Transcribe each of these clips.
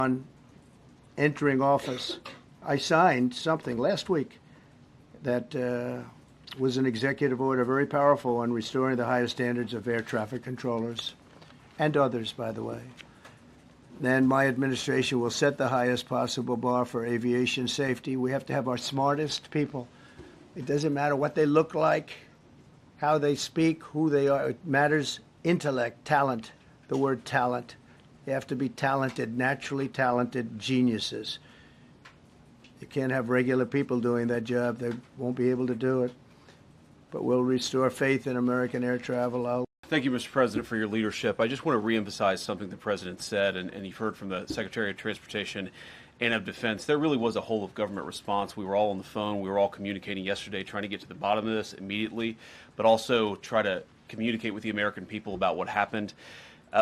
On entering office, I signed something last week that was an executive order, very powerful, on restoring the highest standards of air traffic controllers and others, by the way. Then my administration will set the highest possible bar for aviation safety. We have to have our smartest people. It doesn't matter what they look like, how they speak, who they are. It matters intellect, talent, the word talent. They have to be talented, naturally talented geniuses. You can't have regular people doing that job. They won't be able to do it. But we'll restore faith in American air travel. Thank you, Mr. President, for your leadership. I just want to reemphasize something the President said, and you've heard from the Secretary of Transportation and of Defense. There really was a whole of government response. We were all on the phone. We were all communicating yesterday, trying to get to the bottom of this immediately, but also try to communicate with the American people about what happened.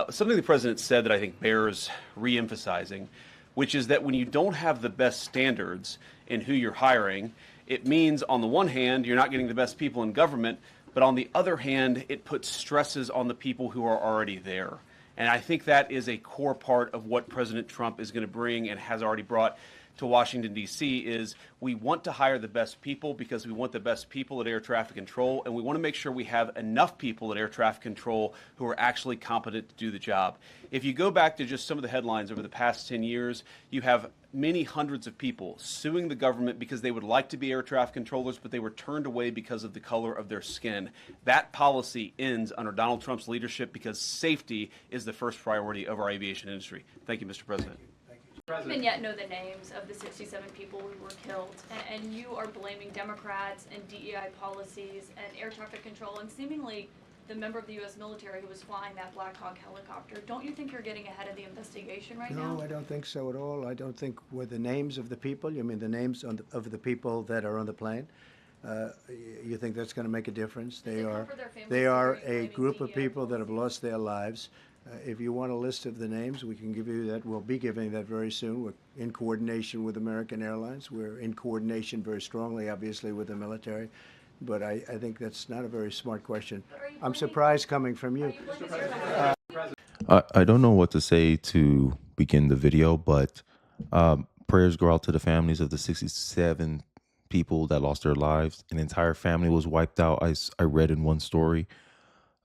Something the President said that I think bears reemphasizing, which is that when you don't have the best standards in who you're hiring, it means, on the one hand, you're not getting the best people in government, but on the other hand, it puts stresses on the people who are already there. And I think that is a core part of what President Trump is going to bring and has already brought to Washington, D.C., is we want to hire the best people because we want the best people at air traffic control, and we want to make sure we have enough people at air traffic control who are actually competent to do the job. If you go back to just some of the headlines over the past 10 years, you have many hundreds of people suing the government because they would like to be air traffic controllers, but they were turned away because of the color of their skin. That policy ends under Donald Trump's leadership because safety is the first priority of our aviation industry. Thank you, Mr. President. We don't even yet know the names of the 67 people who were killed, and you are blaming Democrats and DEI policies and air traffic control and seemingly the member of the U.S. military who was flying that Black Hawk helicopter. Don't you think you're getting ahead of the investigation right now? No, I don't think so at all. I don't think with the names of the people, you mean the names of the people that are on the plane? You think that's going to make a difference? They are a group of people that have lost their lives. If you want a list of the names, we can give you that. We'll be giving that very soon. We're in coordination with American Airlines. We're in coordination very strongly, obviously, with the military. But I think that's not a very smart question. I'm surprised coming from you. I don't know what to say to begin the video, but prayers go out to the families of the 67 people that lost their lives. An entire family was wiped out. I read in one story.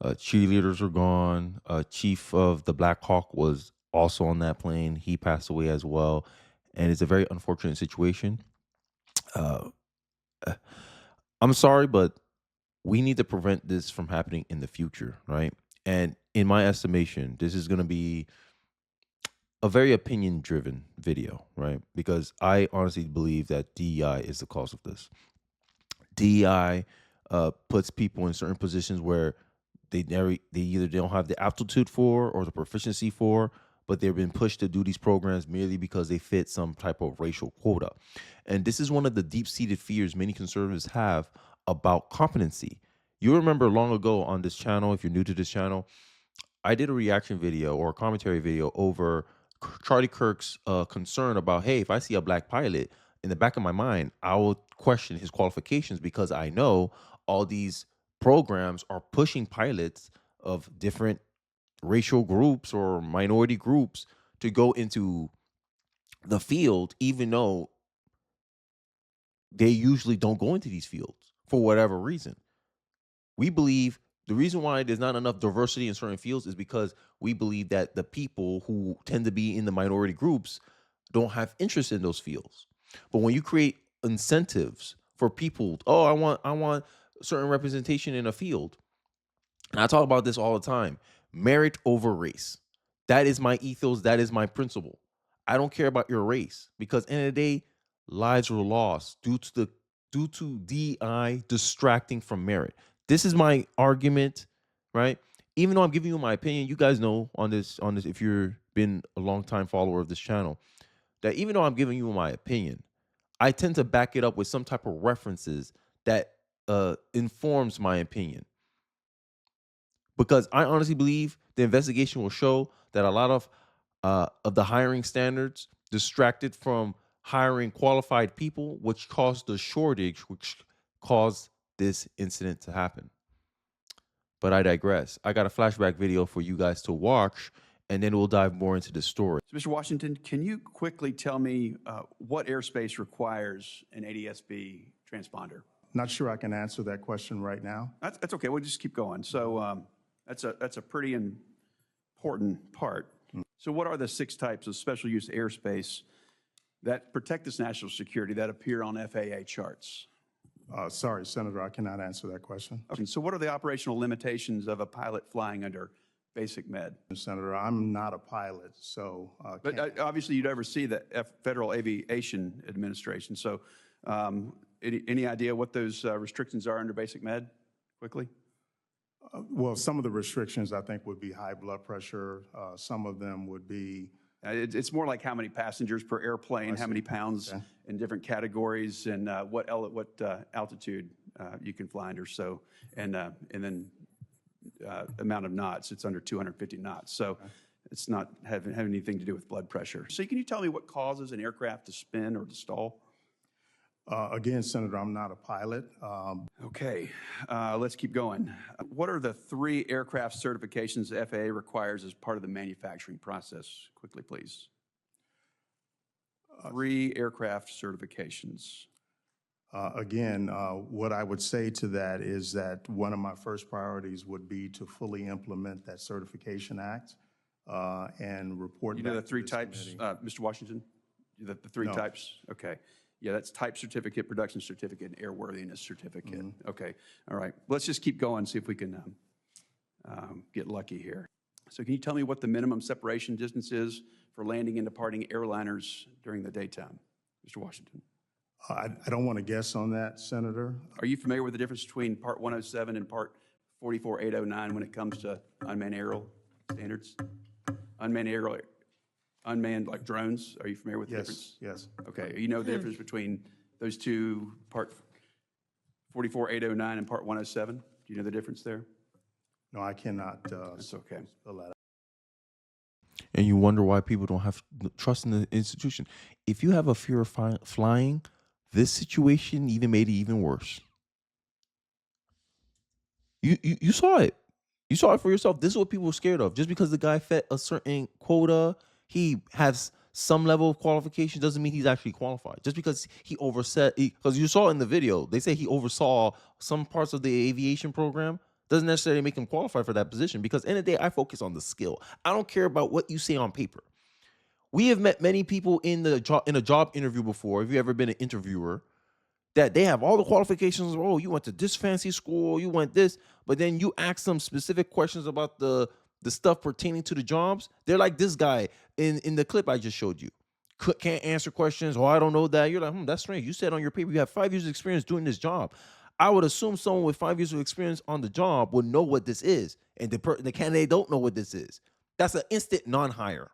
Cheerleaders are gone. Chief of the Black Hawk was also on that plane. He passed away as well. And it's a very unfortunate situation. I'm sorry, but we need to prevent this from happening in the future, right? And in my estimation, this is going to be a very opinion-driven video, right? Because I honestly believe that DEI is the cause of this. DEI puts people in certain positions where they either don't have the aptitude for or the proficiency for, but they've been pushed to do these programs merely because they fit some type of racial quota. And this is one of the deep-seated fears many conservatives have about competency. You remember long ago on this channel, if you're new to this channel, I did a reaction video or a commentary video over Charlie Kirk's concern about, hey, if I see a black pilot, in the back of my mind, I will question his qualifications because I know all these programs are pushing pilots of different racial groups or minority groups to go into the field, even though they usually don't go into these fields for whatever reason. We believe the reason why there's not enough diversity in certain fields is because we believe that the people who tend to be in the minority groups don't have interest in those fields. But when you create incentives for people, oh, I want certain representation in a field. And I talk about this all the time. Merit over race. That is my ethos. That is my principle. I don't care about your race because end of the day, lives were lost due to DEI distracting from merit. This is my argument, right? Even though I'm giving you my opinion, you guys know on this, if you've been a long time follower of this channel, that even though I'm giving you my opinion, I tend to back it up with some type of references that informs my opinion. Because I honestly believe the investigation will show that a lot of the hiring standards distracted from hiring qualified people, which caused the shortage, which caused this incident to happen. But I digress. I got a flashback video for you guys to watch, and then we'll dive more into the story. So, Mr. Washington, can you quickly tell me what airspace requires an ADS-B transponder? Not sure I can answer that question right now. That's okay. We'll just keep going. So that's a pretty important part. So what are the 6 types of special use airspace that protect this national security that appear on FAA charts? Sorry, Senator, I cannot answer that question. Okay. So what are the operational limitations of a pilot flying under basic med? Senator, I'm not a pilot, so. But obviously you'd oversee the Federal Aviation Administration. So any idea what those restrictions are under basic med, quickly? Well, some of the restrictions I think would be high blood pressure. Some of them would be. It's more like how many passengers per airplane, how many pounds in different categories, and what altitude you can fly under. So, and then amount of knots. It's under 250 knots. So, it's not have anything to do with blood pressure. So, can you tell me what causes an aircraft to spin or to stall? Again, Senator, I'm not a pilot. Okay, let's keep going. What are the 3 aircraft certifications the FAA requires as part of the manufacturing process? Quickly, please. 3 aircraft certifications. Again, what I would say to that is that one of my first priorities would be to fully implement that Certification Act and report You know back the 3 to this types, committee. Mr. Washington? The 3 No. types? Okay. Yeah, that's type certificate, production certificate, and airworthiness certificate. Okay, all right. Let's just keep going, see if we can get lucky here. So can you tell me what the minimum separation distance is for landing and departing airliners during the daytime, Mr. Washington? I don't want to guess on that, Senator. Are you familiar with the difference between Part 107 and Part 44809 when it comes to unmanned aerial standards? Unmanned like drones, are you familiar with the difference? Yes. Okay, you know the difference between those 2, Part 44809 and Part 107? Do you know the difference there? No, I cannot. That's okay. Spell that out. And you wonder why people don't have trust in the institution. If you have a fear of flying, this situation even made it even worse. You saw it. You saw it for yourself. This is what people were scared of. Just because the guy fit a certain quota, he has some level of qualification, doesn't mean he's actually qualified. Just because he because you saw in the video, they say he oversaw some parts of the aviation program, doesn't necessarily make him qualified for that position. Because in the day, I focus on the skill. I don't care about what you say on paper. We have met many people in a job interview before. Have you ever been an interviewer? That they have all the qualifications. Oh, you went to this fancy school, you went this, but then you ask them specific questions about the stuff pertaining to the jobs. They're like this guy in the clip I just showed you. Can't answer questions. Oh, I don't know that. You're like, that's strange. You said on your paper you have 5 years of experience doing this job. I would assume someone with 5 years of experience on the job would know what this is, and the candidate don't know what this is. That's an instant non-hire.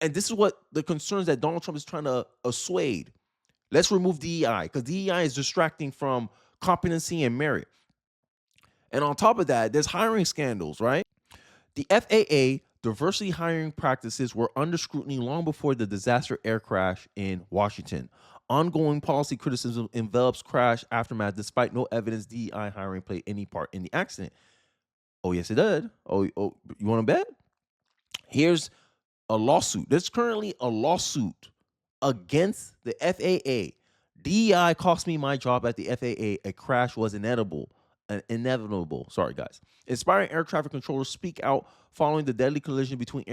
And this is what the concerns that Donald Trump is trying to assuage. Let's remove DEI because DEI is distracting from competency and merit. And on top of that, there's hiring scandals, right? The FAA diversity hiring practices were under scrutiny long before the disaster air crash in Washington. Ongoing policy criticism envelops crash aftermath despite no evidence DEI hiring played any part in the accident. Oh, yes, it did. Oh, you want to bet? Here's a lawsuit. There's currently a lawsuit against the FAA. DEI cost me my job at the FAA. A crash was inevitable. Sorry, guys. Inspiring air traffic controllers speak out following the deadly collision between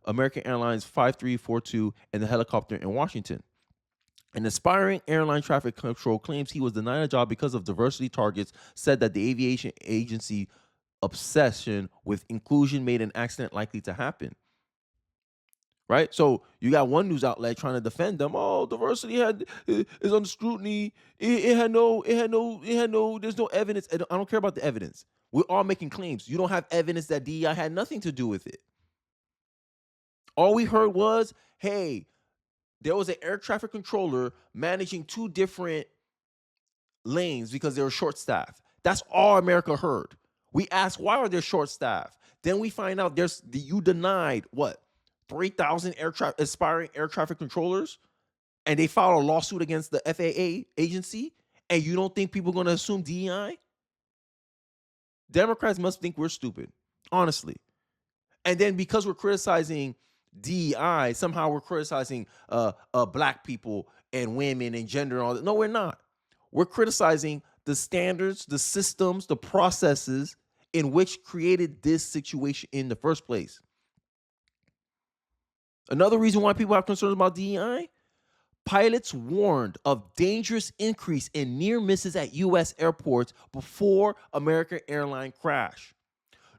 American Airlines 5342 and the helicopter in Washington. An aspiring airline traffic control claims he was denied a job because of diversity targets, said that the aviation agency obsession with inclusion made an accident likely to happen. Right? So you got one news outlet trying to defend them. Oh, diversity is under scrutiny. There's no evidence. I don't care about the evidence. We're all making claims. You don't have evidence that DEI had nothing to do with it. All we heard was, hey, there was an air traffic controller managing 2 different lanes because they were short staffed. That's all America heard. We asked, why are they short staffed? Then we find out you denied what? 3,000 aspiring air traffic controllers, and they filed a lawsuit against the FAA agency, and you don't think people are going to assume DEI? Democrats must think we're stupid. honestly. And then because we're criticizing DEI, somehow we're criticizing black people and women and gender and all that. No, we're not. We're criticizing the standards, the systems, the processes in which created this situation in the first place. Another reason why people have concerns about DEI, pilots warned of dangerous increase in near misses at U.S. airports before American airline crash.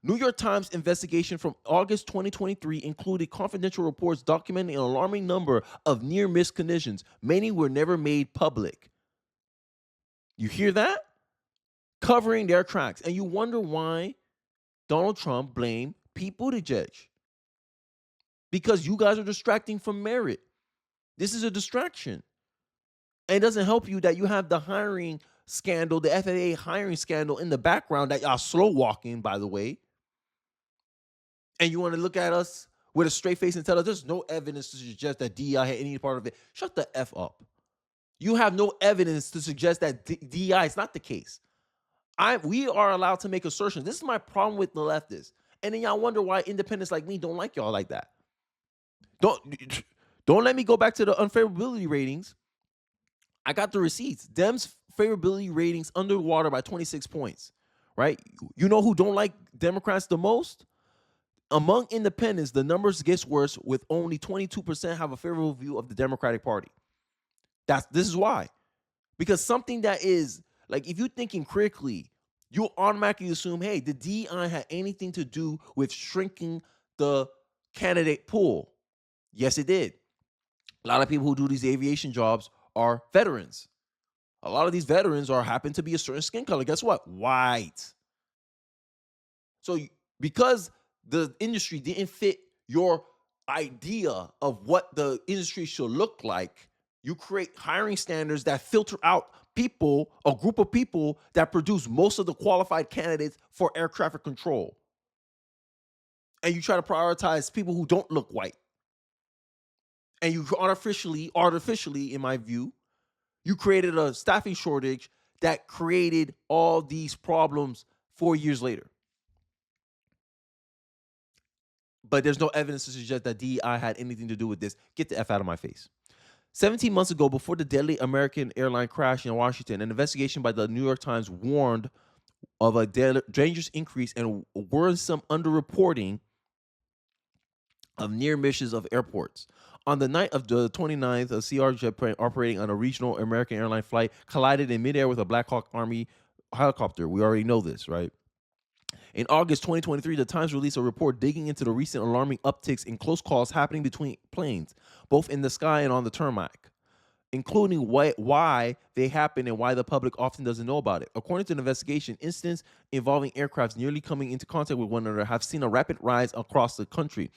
New York Times investigation from August 2023 included confidential reports documenting an alarming number of near-miss collisions. Many were never made public. You hear that? Covering their tracks. And you wonder why Donald Trump blamed Pete Buttigieg. Because you guys are distracting from merit. This is a distraction. And it doesn't help you that you have the hiring scandal, the FAA hiring scandal in the background that y'all slow walking, by the way. And you want to look at us with a straight face and tell us there's no evidence to suggest that DEI had any part of it. Shut the F up. You have no evidence to suggest that DEI is not the case. We are allowed to make assertions. This is my problem with the leftists. And then y'all wonder why independents like me don't like y'all like that. Don't let me go back to the unfavorability ratings. I got the receipts. Dems favorability ratings underwater by 26 points, right? You know who don't like Democrats the most? Among independents, the numbers gets worse with only 22% have a favorable view of the Democratic Party. This is why. Because something that is, like, if you're thinking critically, you'll automatically assume, hey, did DEI have anything to do with shrinking the candidate pool? Yes, it did. A lot of people who do these aviation jobs are veterans. A lot of these veterans happen to be a certain skin color. Guess what? White. So because the industry didn't fit your idea of what the industry should look like, you create hiring standards that filter out people, a group of people that produce most of the qualified candidates for air traffic control. And you try to prioritize people who don't look white. And you artificially, in my view, you created a staffing shortage that created all these problems 4 years later. But there's no evidence to suggest that DEI had anything to do with this. Get the F out of my face. 17 months ago, before the deadly American airline crash in Washington, an investigation by the New York Times warned of a dangerous increase and worrisome underreporting of near misses of airports. On the night of the 29th, a CR jet plane operating on a regional American airline flight collided in midair with a Black Hawk Army helicopter. We already know this, right? In August 2023, the Times released a report digging into the recent alarming upticks in close calls happening between planes, both in the sky and on the tarmac, including why they happen and why the public often doesn't know about it. According to the investigation, incidents involving aircrafts nearly coming into contact with one another have seen a rapid rise across the country,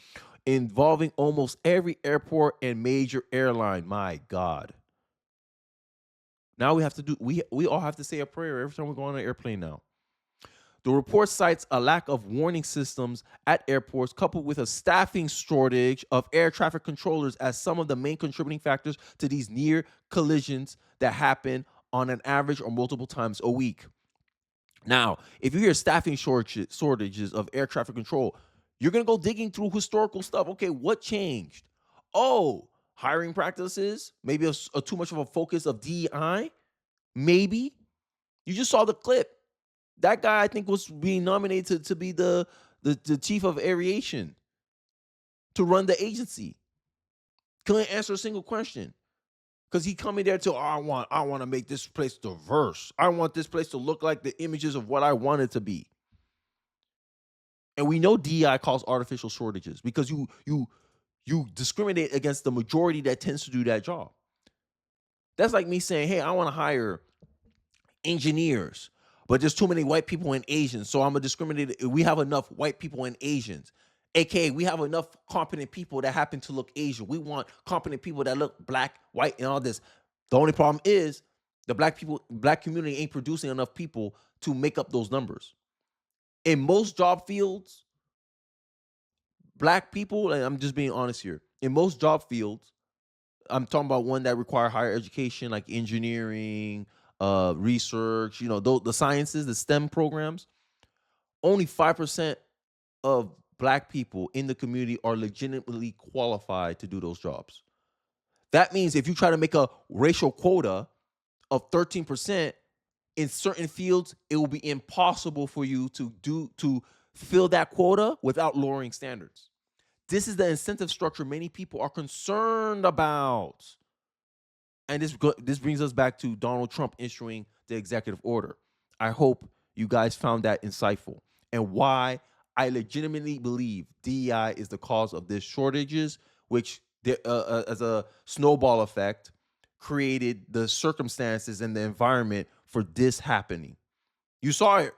involving almost every airport and major airline. My God. Now we all have to say a prayer every time we go on an airplane now. The report cites a lack of warning systems at airports coupled with a staffing shortage of air traffic controllers as some of the main contributing factors to these near collisions that happen on an average or multiple times a week. Now, if you hear staffing shortages of air traffic control, you're going to go digging through historical stuff. Okay, what changed? Oh, hiring practices, maybe a too much of a focus of DEI, maybe. You just saw the clip. That guy, I think, was being nominated to be the chief of aviation, to run the agency. Couldn't answer a single question because he coming there to, I want to make this place diverse. I want this place to look like the images of what I want it to be. And we know DEI causes artificial shortages because you discriminate against the majority that tends to do that job. That's like me saying, hey, I want to hire engineers, but there's too many white people and Asians, so I'm going to discriminate. We have enough white people and Asians, aka we have enough competent people that happen to look Asian. We want competent people that look black, white, and all this. The only problem is the black community ain't producing enough people to make up those numbers. In most job fields, black people, and I'm just being honest here, in most job fields, I'm talking about one that require higher education, like engineering, research, the sciences, the STEM programs, only 5% of black people in the community are legitimately qualified to do those jobs. That means if you try to make a racial quota of 13% in certain fields, it will be impossible for you to fill that quota without lowering standards. This is the incentive structure many people are concerned about. And this brings us back to Donald Trump issuing the executive order. I hope you guys found that insightful and why I legitimately believe DEI is the cause of this shortages, which as a snowball effect created the circumstances and the environment for this happening. You saw it.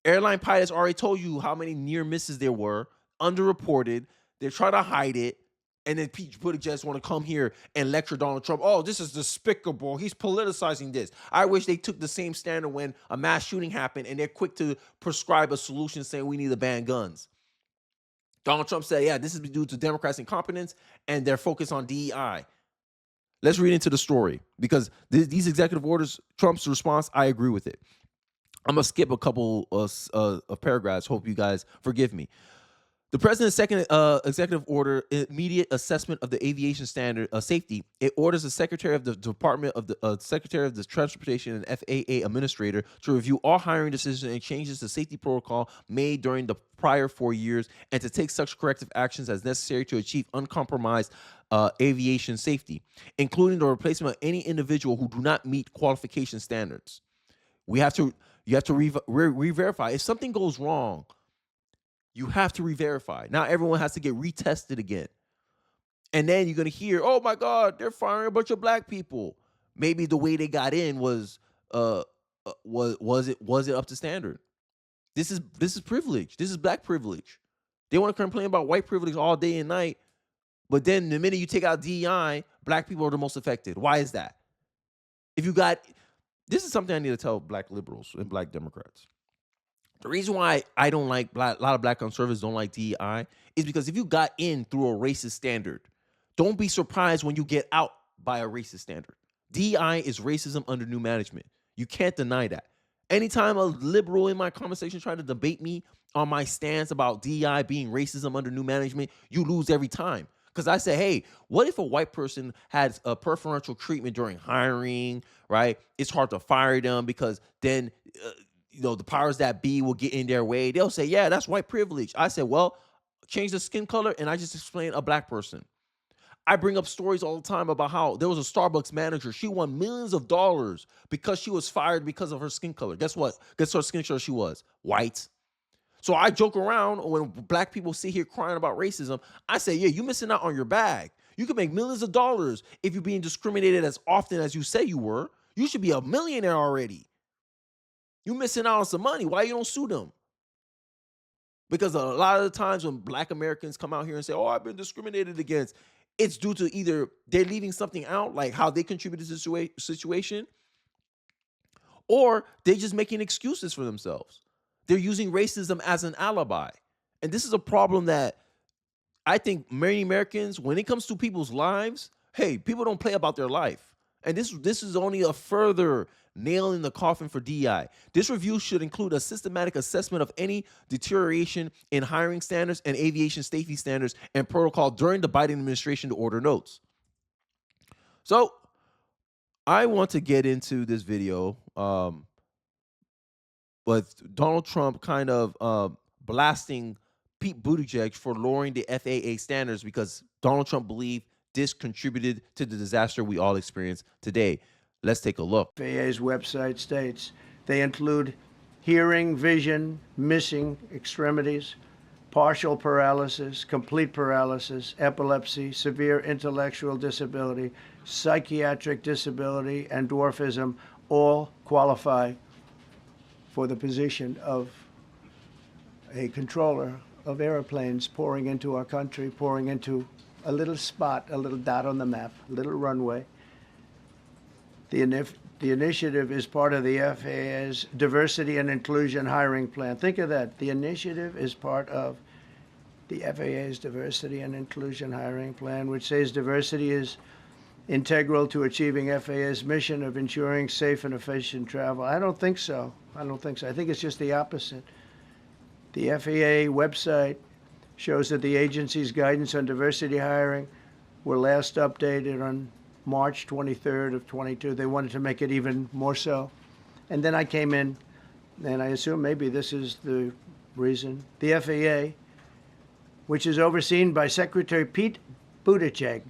Airline pilots already told you how many near misses there were, underreported. They're trying to hide it. And then Pete Buttigieg just want to come here and lecture Donald Trump. Oh, this is despicable. He's politicizing this. I wish they took the same standard when a mass shooting happened and they're quick to prescribe a solution saying we need to ban guns. Donald Trump said, yeah, this is due to Democrats' incompetence and their focus on DEI. Let's read into the story because these executive orders, Trump's response, I agree with it. I'm going to skip a couple of paragraphs. Hope you guys forgive me. The president's second executive order, immediate assessment of the aviation standard safety. It orders the secretary of the Department of the Secretary of the Transportation and FAA administrator to review all hiring decisions and changes to safety protocol made during the prior 4 years, and to take such corrective actions as necessary to achieve uncompromised aviation safety, including the replacement of any individual who do not meet qualification standards. You have to re-verify if something goes wrong. You have to re-verify. Now everyone has to get retested again. And then you're going to hear, oh my God, they're firing a bunch of black people. Maybe the way they got in was it up to standard? This is privilege. This is black privilege. They want to complain about white privilege all day and night. But then the minute you take out DEI, black people are the most affected. Why is that? This is something I need to tell black liberals and black Democrats. The reason why I don't like a lot of black conservatives don't like DEI is because if you got in through a racist standard, don't be surprised when you get out by a racist standard. DEI is racism under new management. You can't deny that. Anytime a liberal in my conversation try to debate me on my stance about DEI being racism under new management, you lose every time. Because I say, hey, what if a white person has a preferential treatment during hiring, right? It's hard to fire them because then the powers that be will get in their way. They'll say, yeah, that's white privilege. I said, well, change the skin color, and I just explain a black person. I bring up stories all the time about how there was a Starbucks manager. She won millions of dollars because she was fired because of her skin color. Guess what? Guess what skin color she was? White. So I joke around when black people sit here crying about racism. I say, yeah, you're missing out on your bag. You can make millions of dollars if you're being discriminated as often as you say you were. You should be a millionaire already. You're missing out on some money. Why you don't sue them? Because a lot of the times when black Americans come out here and say, oh, I've been discriminated against, it's due to either they're leaving something out, like how they contributed to the situation, or they're just making excuses for themselves. They're using racism as an alibi. And this is a problem that I think many Americans, when it comes to people's lives, hey, people don't play about their life. And this is only a further nail in the coffin for DEI. This review should include a systematic assessment of any deterioration in hiring standards and aviation safety standards and protocol during the Biden administration, to order notes. So I want to get into this video with Donald Trump kind of blasting Pete Buttigieg for lowering the FAA standards because Donald Trump believed this contributed to the disaster we all experience today. Let's take a look. FAA's website states they include hearing, vision, missing extremities, partial paralysis, complete paralysis, epilepsy, severe intellectual disability, psychiatric disability, and dwarfism all qualify for the position of a controller of airplanes pouring into our country, pouring into a little spot, a little dot on the map, a little runway. The initiative is part of the FAA's diversity and inclusion hiring plan. Think of that. The initiative is part of the FAA's diversity and inclusion hiring plan, which says diversity is integral to achieving FAA's mission of ensuring safe and efficient travel. I don't think so. I think it's just the opposite. The FAA website shows that the agency's guidance on diversity hiring were last updated on March 23rd of 22. They wanted to make it even more so. And then I came in, and I assume maybe this is the reason. The FAA, which is overseen by Secretary Pete Buttigieg,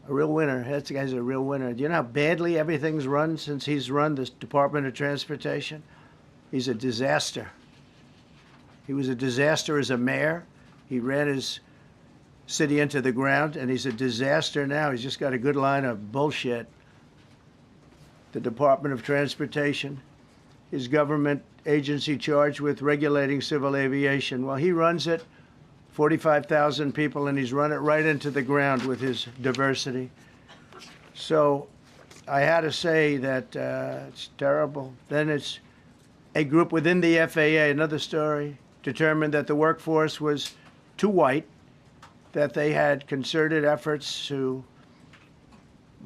a real winner. That guy's a real winner. Do you know how badly everything's run since he's run this Department of Transportation? He's a disaster. He was a disaster as a mayor. He ran his city into the ground, and he's a disaster now. He's just got a good line of bullshit. The Department of Transportation, his government agency charged with regulating civil aviation. Well, he runs it, 45,000 people, and he's run it right into the ground with his diversity. So I had to say that it's terrible. Then it's a group within the FAA, another story, determined that the workforce was too white, that they had concerted efforts to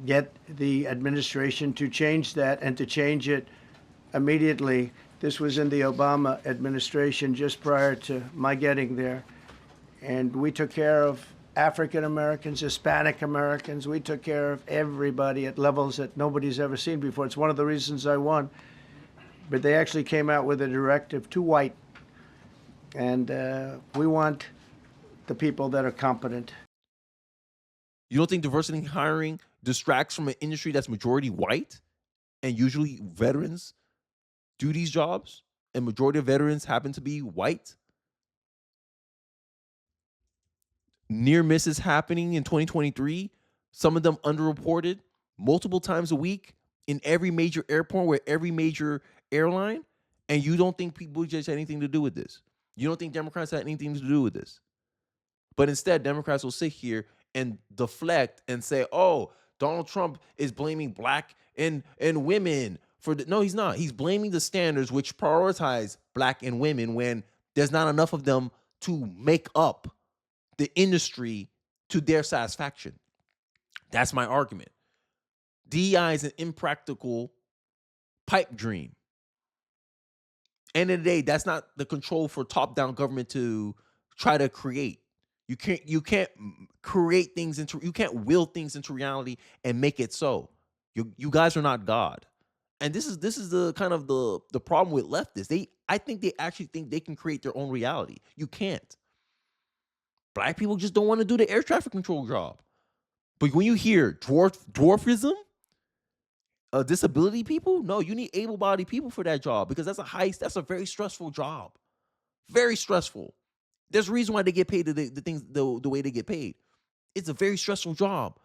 get the administration to change that and to change it immediately. This was in the Obama administration just prior to my getting there. And we took care of African Americans, Hispanic Americans. We took care of everybody at levels that nobody's ever seen before. It's one of the reasons I won. But they actually came out with a directive, too white. And we want the people that are competent. You don't think diversity in hiring distracts from an industry that's majority white and usually veterans do these jobs and majority of veterans happen to be white? Near misses happening in 2023, some of them underreported multiple times a week in every major airport with every major airline, and you don't think people just had anything to do with this. You don't think Democrats had anything to do with this. But instead, Democrats will sit here and deflect and say, oh, Donald Trump is blaming black and women for the. No, he's not. He's blaming the standards which prioritize black and women when there's not enough of them to make up the industry to their satisfaction. That's my argument. DEI is an impractical pipe dream. End of the day, that's not the control for top-down government to try to create. You can't create things into, you can't will things into reality and make it so. You guys are not God. And this is the kind of the problem with leftists. I think they actually think they can create their own reality. You can't. Black people just don't want to do the air traffic control job. But when you hear dwarfism, disability people, no, you need able-bodied people for that job because that's a very stressful job. Very stressful. There's a reason why they get paid the way they get paid. It's a very stressful job.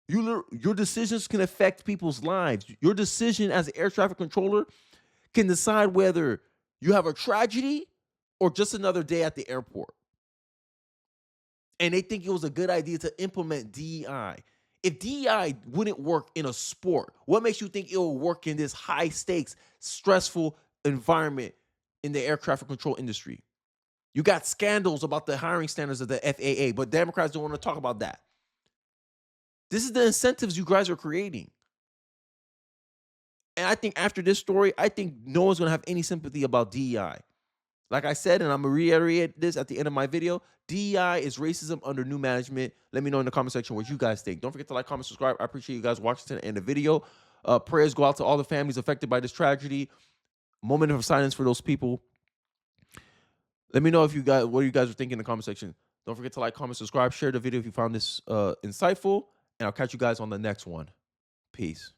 Your decisions can affect people's lives. Your decision as an air traffic controller can decide whether you have a tragedy or just another day at the airport. And they think it was a good idea to implement DEI. If DEI wouldn't work in a sport, what makes you think it will work in this high-stakes, stressful environment in the air traffic control industry? You got scandals about the hiring standards of the FAA, but Democrats don't want to talk about that. This is the incentives you guys are creating. And I think after this story, I think no one's going to have any sympathy about DEI. Like I said, and I'm going to reiterate this at the end of my video, DEI is racism under new management. Let me know in the comment section what you guys think. Don't forget to like, comment, subscribe. I appreciate you guys watching to the end of the video. Prayers go out to all the families affected by this tragedy. Moment of silence for those people. Let me know what you guys are thinking in the comment section. Don't forget to like, comment, subscribe, share the video if you found this insightful. And I'll catch you guys on the next one. Peace.